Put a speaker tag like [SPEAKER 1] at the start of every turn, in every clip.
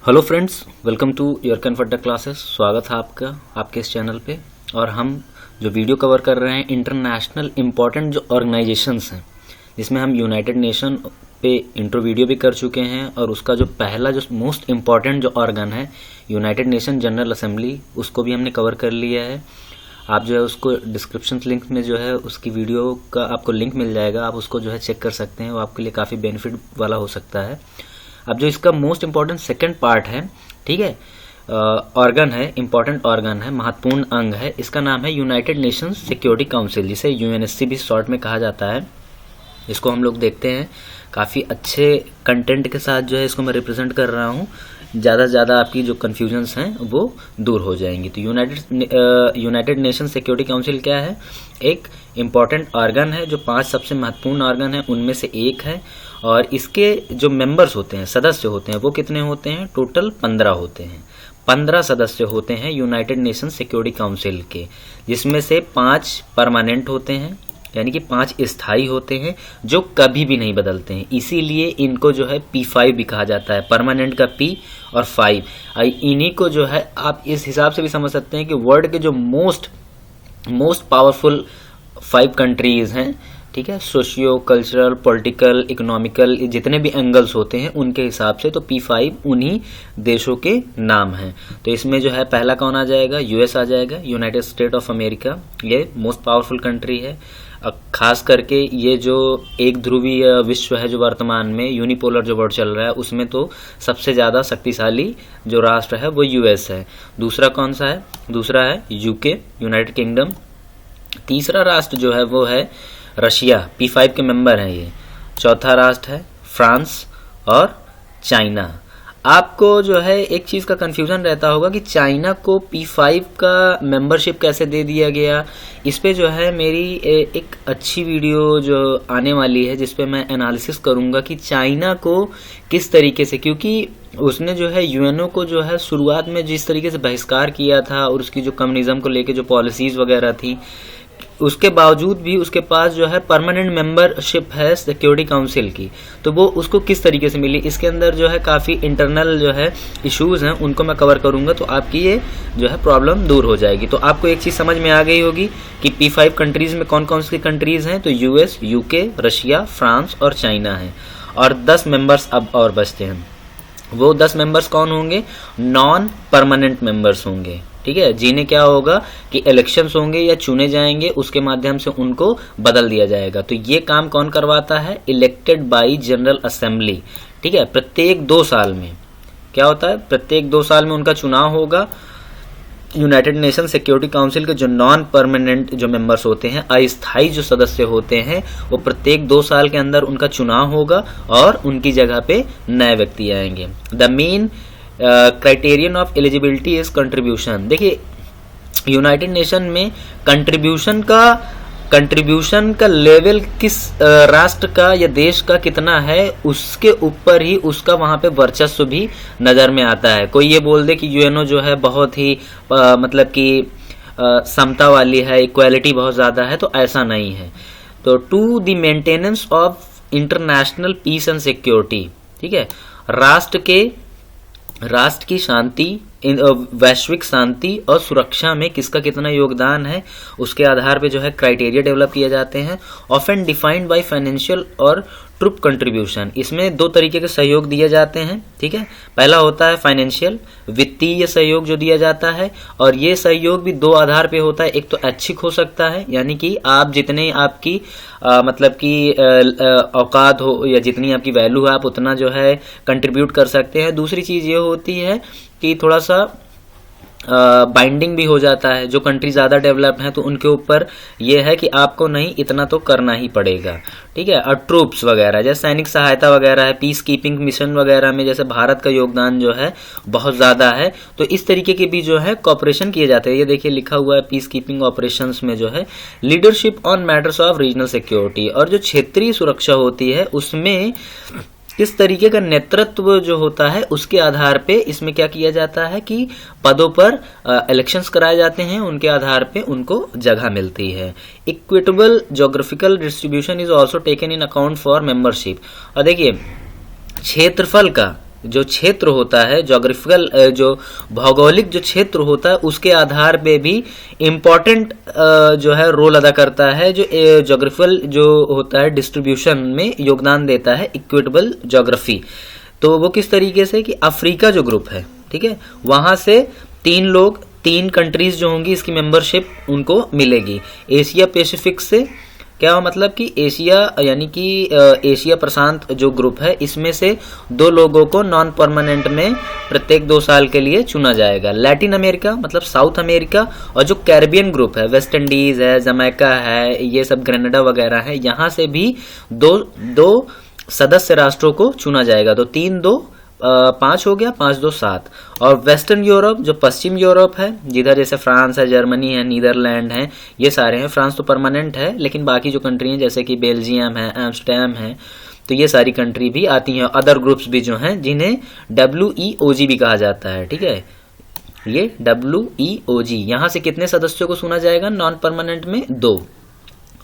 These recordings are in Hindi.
[SPEAKER 1] Hello friends, welcome to your comforter classes. स्वागत है आपका आपके इस चैनल पे। और हम जो वीडियो कवर कर रहे हैं इंटरनेशनल इम्पॉर्टेंट जो ऑर्गेनाइजेशंस हैं, जिसमें हम यूनाइटेड नेशन पे इंट्रो वीडियो भी कर चुके हैं और उसका जो पहला जो मोस्ट इम्पॉर्टेंट जो ऑर्गन है यूनाइटेड नेशन जनरल असेंबली, उसको भी हमने कवर कर लिया है। आप जो है उसको डिस्क्रिप्शन लिंक में जो है उसकी वीडियो का आपको लिंक मिल जाएगा, आप उसको जो है चेक कर सकते हैं। वो आपके लिए काफ़ी बेनिफिट वाला हो सकता है। अब जो इसका मोस्ट इम्पॉर्टेंट सेकंड पार्ट है, ठीक है, ऑर्गन है, इम्पॉर्टेंट ऑर्गन है, महत्वपूर्ण अंग है, इसका नाम है यूनाइटेड नेशंस सिक्योरिटी काउंसिल, जिसे यूएनएससी भी शॉर्ट में कहा जाता है। इसको हम लोग देखते हैं काफ़ी अच्छे कंटेंट के साथ जो है इसको मैं रिप्रेजेंट कर रहा हूँ। ज़्यादा से ज़्यादा आपकी जो कन्फ्यूजन्स हैं वो दूर हो जाएंगी। तो यूनाइटेड नेशन सिक्योरिटी काउंसिल क्या है? एक इम्पॉर्टेंट ऑर्गन है जो 5 सबसे महत्वपूर्ण ऑर्गन है उनमें से एक है। और इसके जो मेंबर्स होते हैं, सदस्य होते हैं, वो कितने होते हैं? टोटल 15 होते हैं। 15 सदस्य होते हैं यूनाइटेड नेशन सिक्योरिटी काउंसिल के, जिसमें से 5 परमानेंट होते हैं, यानी कि 5 स्थायी होते हैं जो कभी भी नहीं बदलते हैं। इसीलिए इनको जो है P5 भी कहा जाता है। परमानेंट का P और 5, इन्हीं को जो है आप इस हिसाब से भी समझ सकते हैं कि वर्ल्ड के जो मोस्ट पावरफुल 5 कंट्रीज हैं, ठीक है, सोशियो कल्चरल, पॉलिटिकल, इकोनॉमिकल, जितने भी एंगल्स होते हैं उनके हिसाब से, तो P5 उन्हीं देशों के नाम हैं। तो इसमें जो है पहला कौन आ जाएगा? यूएस आ जाएगा, यूनाइटेड स्टेट ऑफ अमेरिका। ये मोस्ट पावरफुल कंट्री है। खास करके ये जो एक ध्रुवीय विश्व है जो वर्तमान में यूनिपोलर जो वर्ल्ड चल रहा है, उसमें तो सबसे ज़्यादा शक्तिशाली जो राष्ट्र है वो यूएस है। दूसरा कौन सा है? दूसरा है यूके, यूनाइटेड किंगडम। तीसरा राष्ट्र जो है वो है रशिया, P5 के मेंबर हैं ये। चौथा राष्ट्र है फ्रांस और चाइना। आपको जो है एक चीज़ का कंफ्यूजन रहता होगा कि चाइना को P5 का मेंबरशिप कैसे दे दिया गया। इस पे जो है मेरी एक अच्छी वीडियो जो आने वाली है, जिस पे मैं एनालिसिस करूंगा कि चाइना को किस तरीके से, क्योंकि उसने जो है यूएनओ को जो है शुरुआत में जिस तरीके से बहिष्कार किया था और उसकी जो कम्युनिज्म को लेके जो पॉलिसीज वगैरह थी, उसके बावजूद भी उसके पास जो है परमानेंट मेंबरशिप है सिक्योरिटी काउंसिल की। तो वो उसको किस तरीके से मिली, इसके अंदर जो है काफ़ी इंटरनल जो है इश्यूज हैं, उनको मैं कवर करूंगा। तो आपकी ये जो है प्रॉब्लम दूर हो जाएगी। तो आपको एक चीज़ समझ में आ गई होगी कि P5 कंट्रीज में कौन कौन सी कंट्रीज हैं। तो यूएस, यूके, रशिया, फ्रांस और चाइना है। और 10 मेंबर्स अब और बचते हैं। वो 10 मेंबर्स कौन होंगे? नॉन परमानेंट मेंबर्स होंगे, ठीक है, जिन्हें क्या होगा कि इलेक्शंस होंगे या चुने जाएंगे, उसके माध्यम से उनको बदल दिया जाएगा। तो ये काम कौन करवाता है? इलेक्टेड बाय जनरल असेंबली, ठीक है। प्रत्येक 2 साल में क्या होता है? प्रत्येक 2 साल में उनका चुनाव होगा। यूनाइटेड नेशन सिक्योरिटी काउंसिल के जो नॉन परमानेंट जो मेंबर्स होते हैं, अस्थायी जो सदस्य होते हैं, वो प्रत्येक 2 साल के अंदर उनका चुनाव होगा और उनकी जगह पे नए व्यक्ति आएंगे। The main criterion of eligibility is contribution. देखिए, यूनाइटेड नेशन में कंट्रीब्यूशन का लेवल किस राष्ट्र का या देश का कितना है, उसके ऊपर ही उसका वहां पे वर्चस्व भी नजर में आता है। कोई ये बोल दे कि यूएनओ जो है बहुत ही मतलब कि समता वाली है, इक्वालिटी बहुत ज्यादा है, तो ऐसा नहीं है। तो to the maintenance of international peace and security, ठीक है, राष्ट्र की शांति, वैश्विक शांति और सुरक्षा में किसका कितना योगदान है, उसके आधार पे जो है क्राइटेरिया डेवलप किए जाते हैं। ऑफन डिफाइंड बाय फाइनेंशियल और ट्रूप कंट्रीब्यूशन। इसमें 2 तरीके के सहयोग दिए जाते हैं, ठीक है। पहला होता है फाइनेंशियल, वित्तीय सहयोग जो दिया जाता है, और ये सहयोग भी 2 आधार पे होता है। एक तो ऐच्छिक हो सकता है, यानी कि आप जितने आपकी मतलब कि औकात हो या जितनी आपकी वैल्यू है, आप उतना जो है कंट्रीब्यूट कर सकते हैं। दूसरी चीज ये होती है कि थोड़ा सा बाइंडिंग भी हो जाता है। जो कंट्री ज़्यादा डेवलप्ड है तो उनके ऊपर ये है कि आपको नहीं, इतना तो करना ही पड़ेगा, ठीक है। और ट्रूप्स वगैरह, जैसे सैनिक सहायता वगैरह है, पीस कीपिंग मिशन वगैरह में जैसे भारत का योगदान जो है बहुत ज़्यादा है। तो इस तरीके के भी जो है कॉपरेशन किए जाते हैं। ये देखिए लिखा हुआ है पीस कीपिंग ऑपरेशंस में जो है leadership on matters of regional security. और जो क्षेत्रीय सुरक्षा होती है उसमें किस तरीके का नेतृत्व जो होता है उसके आधार पे इसमें क्या किया जाता है कि पदों पर इलेक्शंस कराए जाते हैं, उनके आधार पे उनको जगह मिलती है। Equitable geographical distribution is also taken in account for membership. और देखिए क्षेत्रफल का जो क्षेत्र होता है, जोग्राफिकल जो भौगोलिक जो क्षेत्र होता है उसके आधार पे भी इम्पोर्टेंट जो है रोल अदा करता है, जो जोग्राफिकल जो होता है डिस्ट्रीब्यूशन में योगदान देता है इक्विटेबल जोग्राफी। तो वो किस तरीके से कि अफ्रीका जो ग्रुप है, ठीक है, वहां से 3 कंट्रीज जो होंगी इसकी मेंबरशिप उनको मिलेगी। एशिया पैसिफिक से क्या हो, मतलब कि एशिया यानी कि एशिया प्रशांत जो ग्रुप है इसमें से 2 लोगों को नॉन परमानेंट में प्रत्येक 2 साल के लिए चुना जाएगा। लैटिन अमेरिका मतलब साउथ अमेरिका और जो कैरिबियन ग्रुप है, वेस्ट इंडीज है, जमैका है, ये सब ग्रेनेडा वगैरह है, यहाँ से भी दो सदस्य राष्ट्रों को चुना जाएगा। तो 3-2 5 हो गया, 5-2 7। और वेस्टर्न यूरोप जो पश्चिम यूरोप है, जिधर जैसे फ्रांस है, जर्मनी है, नीदरलैंड है, ये सारे हैं। फ्रांस तो परमानेंट है, लेकिन बाकी जो कंट्री हैं जैसे कि बेल्जियम है, एम्स्टर्डम है, तो ये सारी कंट्री भी आती हैं। अदर ग्रुप्स भी जो हैं जिन्हें WEOG भी कहा जाता है, ठीक है, ये WEOG। यहाँ से कितने सदस्यों को चुना जाएगा नॉन परमानेंट में? 2।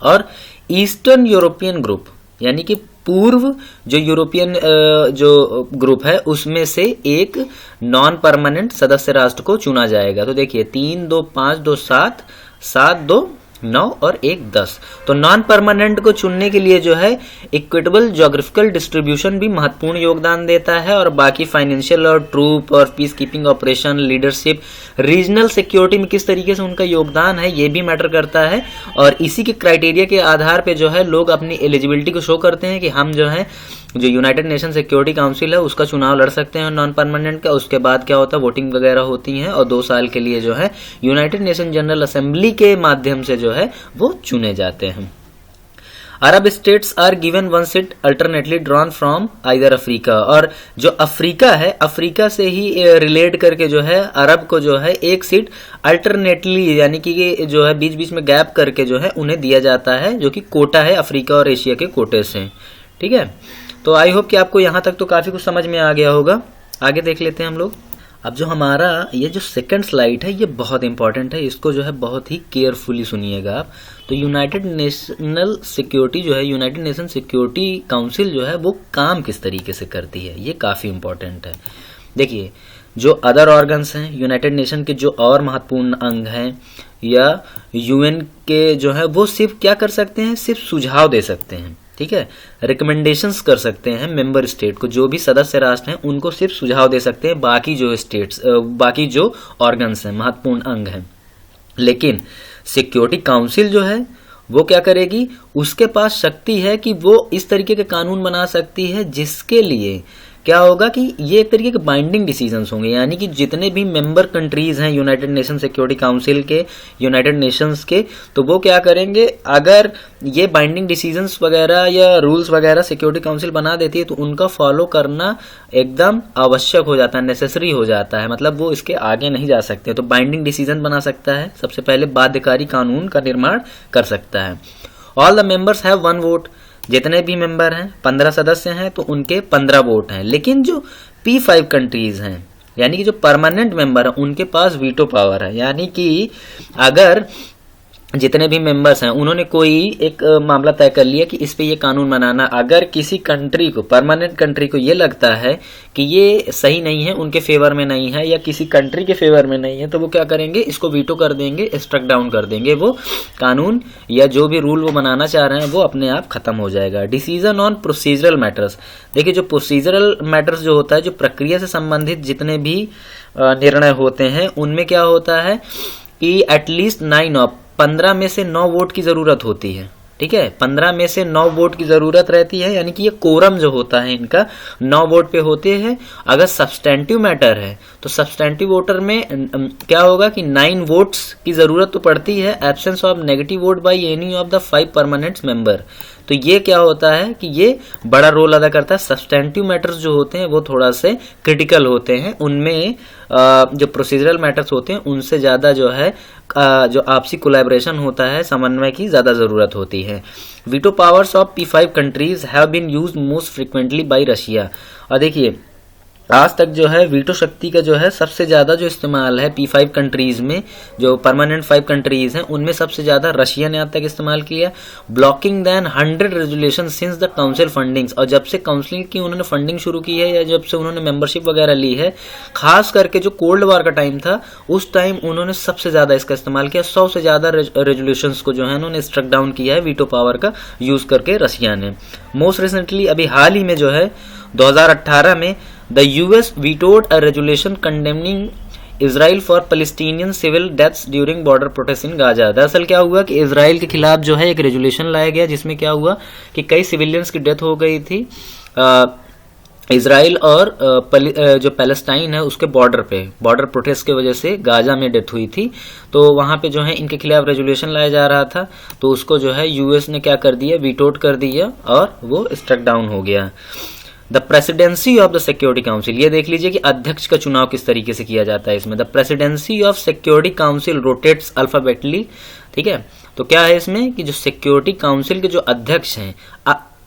[SPEAKER 1] और ईस्टर्न यूरोपियन ग्रुप यानी कि पूर्व जो यूरोपियन जो ग्रुप है उसमें से एक नॉन परमानेंट सदस्य राष्ट्र को चुना जाएगा। तो देखिए 3-2 5-2 7, 7-2 9 और 1 10। तो नॉन परमानेंट को चुनने के लिए जो है इक्विटेबल जोग्राफिकल डिस्ट्रीब्यूशन भी महत्वपूर्ण योगदान देता है, और बाकी फाइनेंशियल और ट्रूप और peace keeping operation, leadership, regional security में किस तरीके से उनका योगदान है ये भी मैटर करता है। और इसी के क्राइटेरिया के आधार पे जो है लोग अपनी एलिजिबिलिटी को शो करते हैं कि हम जो है जो यूनाइटेड नेशन सिक्योरिटी काउंसिल है उसका चुनाव लड़ सकते हैं नॉन परमानेंट का। उसके बाद क्या होता है, वोटिंग वगैरह होती है, और 2 साल के लिए जो है यूनाइटेड नेशन जनरल असेंबली के माध्यम से जो है वो चुने जाते हैं। Arab states are given 1 seat alternately drawn from either Africa. और जो अफ्रीका है, अफ्रीका से ही रिलेट करके जो है अरब को जो है 1 सीट अल्टरनेटली यानी कि जो है बीच बीच में गैप करके जो है उन्हें दिया जाता है, जो कि कोटा है अफ्रीका और एशिया के कोटे से, ठीक है। तो आई होप कि आपको यहाँ तक तो काफ़ी कुछ समझ में आ गया होगा। आगे देख लेते हैं हम लोग। अब जो हमारा ये जो सेकंड स्लाइड है ये बहुत इंपॉर्टेंट है, इसको जो है बहुत ही केयरफुली सुनिएगा आप। तो यूनाइटेड नेशनल सिक्योरिटी जो है, यूनाइटेड नेशन सिक्योरिटी काउंसिल जो है वो काम किस तरीके से करती है, ये काफ़ी इंपॉर्टेंट है। देखिए जो अदर ऑर्गन्स हैं यूनाइटेड नेशन के, जो और महत्वपूर्ण अंग हैं या UN के जो है, वो सिर्फ क्या कर सकते हैं, सिर्फ सुझाव दे सकते हैं, ठीक है, रिकमेंडेशंस कर सकते हैं मेंबर स्टेट को, जो भी सदस्य राष्ट्र हैं उनको सिर्फ सुझाव दे सकते हैं, बाकी जो स्टेट्स बाकी जो ऑर्गन्स हैं महत्वपूर्ण अंग हैं। लेकिन सिक्योरिटी काउंसिल जो है वो क्या करेगी, उसके पास शक्ति है कि वो इस तरीके के कानून बना सकती है जिसके लिए क्या होगा कि ये एक तरीके के बाइंडिंग डिसीजंस होंगे, यानी कि जितने भी मेंबर कंट्रीज हैं यूनाइटेड नेशन सिक्योरिटी काउंसिल के, यूनाइटेड नेशंस के, तो वो क्या करेंगे, अगर ये बाइंडिंग डिसीजंस वगैरह या रूल्स वगैरह सिक्योरिटी काउंसिल बना देती है तो उनका फॉलो करना एकदम आवश्यक हो जाता है, नेसेसरी हो जाता है, मतलब वो इसके आगे नहीं जा सकते। तो बाइंडिंग डिसीजन बना सकता है, सबसे पहले बाध्यकारी कानून का निर्माण कर सकता है। All the members have 1 vote, जितने भी मेंबर हैं 15 सदस्य हैं तो उनके 15 वोट हैं। लेकिन जो P5 कंट्रीज हैं यानी कि जो परमानेंट मेंबर हैं उनके पास वीटो पावर है, यानी कि अगर जितने भी मेंबर्स हैं उन्होंने कोई एक मामला तय कर लिया कि इस पे ये कानून बनाना, अगर किसी कंट्री को, परमानेंट कंट्री को ये लगता है कि ये सही नहीं है, उनके फेवर में नहीं है या किसी कंट्री के फेवर में नहीं है, तो वो क्या करेंगे, इसको वीटो कर देंगे, स्ट्रक डाउन कर देंगे, वो कानून या जो भी रूल वो बनाना चाह रहे हैं वो अपने आप खत्म हो जाएगा। डिसीजन ऑन प्रोसीजरल मैटर्स, देखिए जो प्रोसीजरल मैटर्स जो होता है, जो प्रक्रिया से संबंधित जितने भी निर्णय होते हैं उनमें क्या होता है कि एटलीस्ट 15 में से 9 वोट की जरूरत होती है, ठीक है, 15 में से 9 वोट की जरूरत रहती है, यानी कि ये कोरम जो होता है इनका 9 वोट पे होते हैं। अगर सब्सटेंटिव मैटर है तो सब्सटेंटिव वोटर में क्या होगा कि 9 वोट्स की जरूरत तो पड़ती है, absence of negative vote by any of the 5 permanent member. तो ये क्या होता है कि ये बड़ा रोल अदा करता है। सब्सटेंटिव मैटर्स जो होते हैं वो थोड़ा से क्रिटिकल होते हैं, उनमें जो प्रोसीजरल मैटर्स होते हैं उनसे ज़्यादा जो है जो आपसी कोलैबोरेशन होता है, समन्वय की ज़्यादा ज़रूरत होती है। Veto powers of P5 countries have been used most frequently by Russia. और देखिए आज तक जो है वीटो शक्ति का जो है सबसे ज़्यादा जो इस्तेमाल है P5 कंट्रीज़ में, जो परमानेंट 5 कंट्रीज़ हैं उनमें सबसे ज़्यादा रशिया ने आज तक इस्तेमाल किया। Blocking than 100 resolution since the council fundings, और जब से काउंसिल की उन्होंने फंडिंग शुरू की है या जब से उन्होंने मेंबरशिप वगैरह ली है, खास करके जो कोल्ड वॉर का टाइम था उस टाइम उन्होंने सबसे ज़्यादा इसका इस्तेमाल किया। 100 से ज़्यादा रेजोल्यूशंस को जो है उन्होंने स्ट्रक डाउन किया है वीटो पावर का यूज़ करके रशिया ने। मोस्ट रिसेंटली अभी हाल ही में जो है 2018 में The US vetoed a resolution condemning Israel for Palestinian civil deaths during border protests in Gaza। दरअसल क्या हुआ कि इजराइल के खिलाफ जो है एक रेजोल्यूशन लाया गया जिसमें क्या हुआ कि कई सिविलियंस की डेथ हो गई थी इजराइल और जो पैलेस्टाइन है उसके बॉर्डर प्रोटेस्ट की वजह से गाजा में डेथ हुई थी। तो वहां पे जो है इनके खिलाफ रेजोल्यूशन लाया जा रहा था, तो उसको जो है यूएस ने क्या कर दिया, वीटोड कर दिया और वो स्ट्रक डाउन हो गया। The presidency of the security council, ये देख लीजिए कि अध्यक्ष का चुनाव किस तरीके से किया जाता है इसमें। The presidency of security council rotates alphabetically, ठीक है। तो क्या है इसमें कि जो सिक्योरिटी काउंसिल के जो अध्यक्ष हैं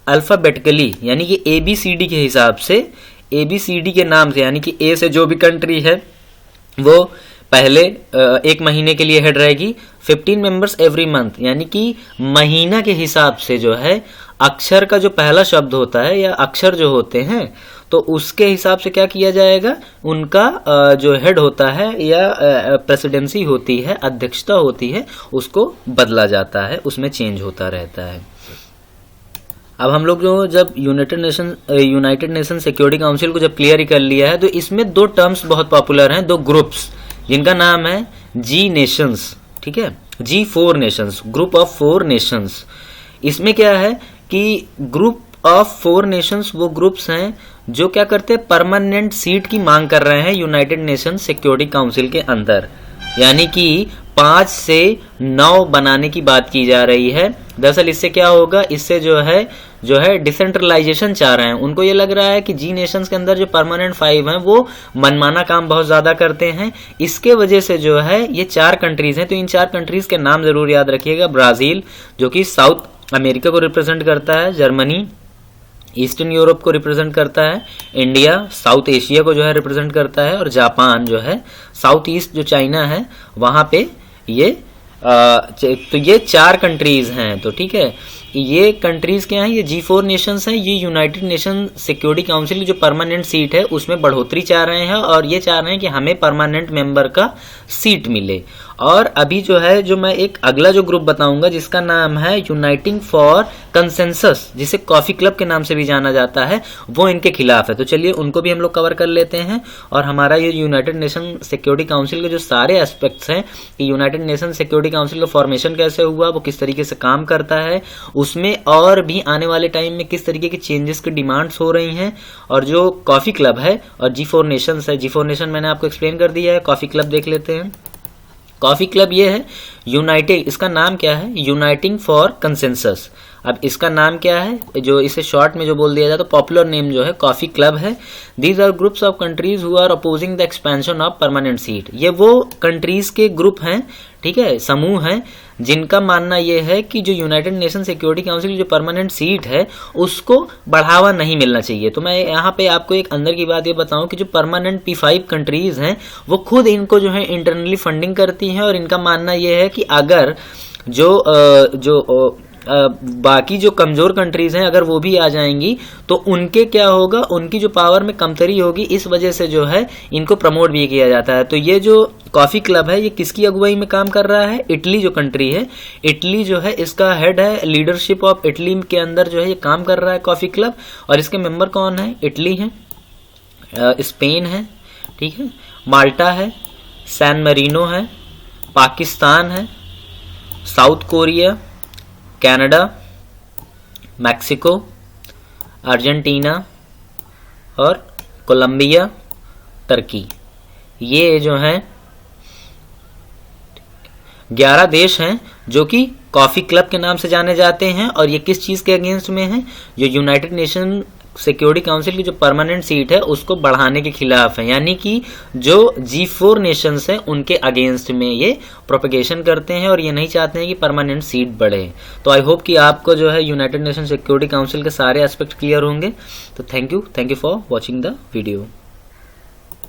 [SPEAKER 1] अल्फाबेटिकली, यानी कि ABCD के हिसाब से, ABCD के नाम से, यानी कि A से जो भी कंट्री है वो पहले एक महीने के लिए हेड रहेगी। 15 मेंबर्स एवरी मंथ, यानी कि महीना के हिसाब से जो है अक्षर का जो पहला शब्द होता है या अक्षर जो होते हैं तो उसके हिसाब से क्या किया जाएगा, उनका जो हेड होता है या प्रेसिडेंसी होती है, अध्यक्षता होती है, उसको बदला जाता है, उसमें चेंज होता रहता है। अब हम लोग जो जब यूनाइटेड नेशन सिक्योरिटी काउंसिल को जब क्लियर ही कर लिया है, तो इसमें 2 टर्म्स बहुत पॉपुलर हैं, 2 ग्रुप्स, जिनका नाम है G नेशंस, ठीक है, G4 Nations, group of 4 Nations. इसमें क्या है कि ग्रुप ऑफ 4 नेशंस वो ग्रुप्स हैं जो क्या करते हैं, परमानेंट सीट की मांग कर रहे हैं यूनाइटेड नेशन सिक्योरिटी काउंसिल के अंदर, यानी कि 5 से 9 बनाने की बात की जा रही है। दरअसल इससे क्या होगा, इससे जो है डिसेंट्रलाइजेशन चाह रहे हैं। उनको ये लग रहा है कि जी नेशंस के अंदर जो परमानेंट 5 हैं वो मनमाना काम बहुत ज्यादा करते हैं, इसके वजह से जो है ये 4 कंट्रीज हैं। तो इन 4 कंट्रीज के नाम जरूर याद रखिएगा। ब्राजील जो कि साउथ अमेरिका को रिप्रेजेंट करता है, जर्मनी ईस्टर्न यूरोप को रिप्रेजेंट करता है, इंडिया साउथ एशिया को जो है रिप्रेजेंट करता है, और जापान जो है साउथ ईस्ट जो चाइना है वहां पे ये तो ये 4 कंट्रीज हैं। तो ठीक है, ये कंट्रीज क्या हैं, ये G4 नेशंस हैं। ये यूनाइटेड नेशन सिक्योरिटी काउंसिल की जो परमानेंट सीट है उसमें बढ़ोतरी चाह रहे हैं, और ये चाह रहे हैं कि हमें परमानेंट मेंबर का सीट मिले। और अभी जो है जो मैं एक अगला जो ग्रुप बताऊंगा जिसका नाम है यूनाइटिंग फॉर कंसेंसस, जिसे कॉफी क्लब के नाम से भी जाना जाता है, वो इनके खिलाफ है। तो चलिए उनको भी हम लोग कवर कर लेते हैं। और हमारा ये यूनाइटेड नेशन सिक्योरिटी काउंसिल के जो सारे एस्पेक्ट्स हैं कि यूनाइटेड नेशन सिक्योरिटी काउंसिल का फॉर्मेशन कैसे हुआ, वो किस तरीके से काम करता है, उसमें और भी आने वाले टाइम में किस तरीके के चेंजेस की डिमांड्स हो रही हैं, और जो कॉफी क्लब है और G4 नेशंस है, G4 नेशन मैंने आपको एक्सप्लेन कर दिया है। कॉफी क्लब देख लेते हैं। कॉफी क्लब ये है यूनाइटेड, इसका नाम क्या है, यूनाइटिंग फॉर कंसेंसस। अब इसका नाम क्या है, जो इसे शॉर्ट में जो बोल दिया जाए तो पॉपुलर नेम जो है कॉफी क्लब है। These are groups of countries who are opposing the expansion of permanent seat. ये वो कंट्रीज के ग्रुप हैं, ठीक है, समूह हैं, जिनका मानना यह है कि जो यूनाइटेड नेशन सिक्योरिटी काउंसिल की जो परमानेंट सीट है उसको बढ़ावा नहीं मिलना चाहिए। तो मैं यहाँ पे आपको एक अंदर की बात ये बताऊं कि जो परमानेंट P5 कंट्रीज हैं वो खुद इनको जो है इंटरनली फंडिंग करती हैं, और इनका मानना यह है कि अगर बाकी जो कमजोर कंट्रीज हैं अगर वो भी आ जाएंगी तो उनके क्या होगा, उनकी जो पावर में कमतरी होगी, इस वजह से जो है इनको प्रमोट भी किया जाता है। तो ये जो कॉफी क्लब है ये किसकी अगुवाई में काम कर रहा है, इटली जो कंट्री है, इटली जो है इसका हेड है, लीडरशिप ऑफ इटली के अंदर जो है ये काम कर रहा है कॉफी क्लब। और इसके मेंबर कौन है, इटली है, स्पेन है, ठीक है, माल्टा है, सैन मेरिनो है, पाकिस्तान है, south Korea, Canada, Mexico, Argentina और कोलंबिया, टर्की। ये जो हैं 11 देश हैं जो कि कॉफी क्लब के नाम से जाने जाते हैं। और ये किस चीज के अगेंस्ट में है, जो यूनाइटेड नेशन सिक्योरिटी काउंसिल की जो परमानेंट सीट है उसको बढ़ाने के खिलाफ है, यानी कि जो G4 नेशंस हैं उनके अगेंस्ट में ये प्रोपेगेशन करते हैं और ये नहीं चाहते हैं कि परमानेंट सीट बढ़े। तो आई होप कि आपको जो है यूनाइटेड नेशन सिक्योरिटी काउंसिल के सारे एस्पेक्ट क्लियर होंगे। तो thank you for watching the video.